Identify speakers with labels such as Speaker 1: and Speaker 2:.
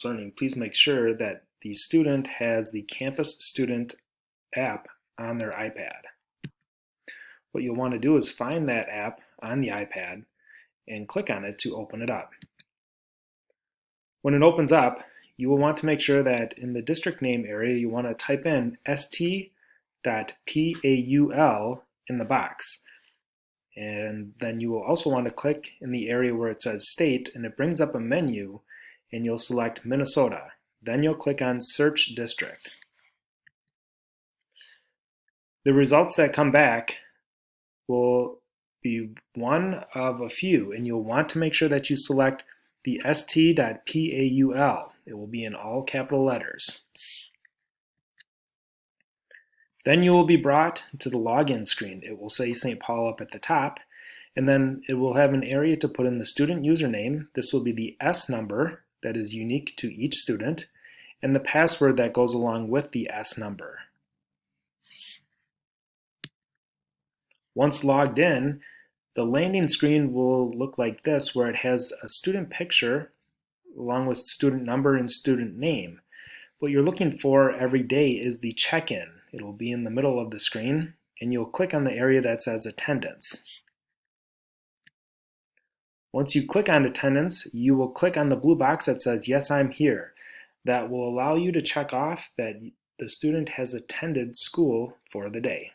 Speaker 1: Learning, please make sure that the student has the Campus Student app on their iPad. What you'll want to do is find that app on the iPad and click on it to open it up. When it opens up, you will want to make sure that in the district name area you want to type in st.paul in the box. And then you will also want to click in the area where it says state, and it brings up a menu, and you'll select Minnesota. Then you'll click on Search District. The results that come back will be one of a few, and you'll want to make sure that you select the st.paul. It will be in all capital letters. Then you will be brought to the login screen. It will say St. Paul up at the top, and then it will have an area to put in the student username. This will be the S number that is unique to each student, and the password that goes along with the S number. Once logged in, the landing screen will look like this, where it has a student picture along with student number and student name. What you're looking for every day is the check-in. It will be in the middle of the screen, and you'll click on the area that says attendance. Once you click on attendance, you will click on the blue box that says yes, I'm here. That will allow you to check off that the student has attended school for the day.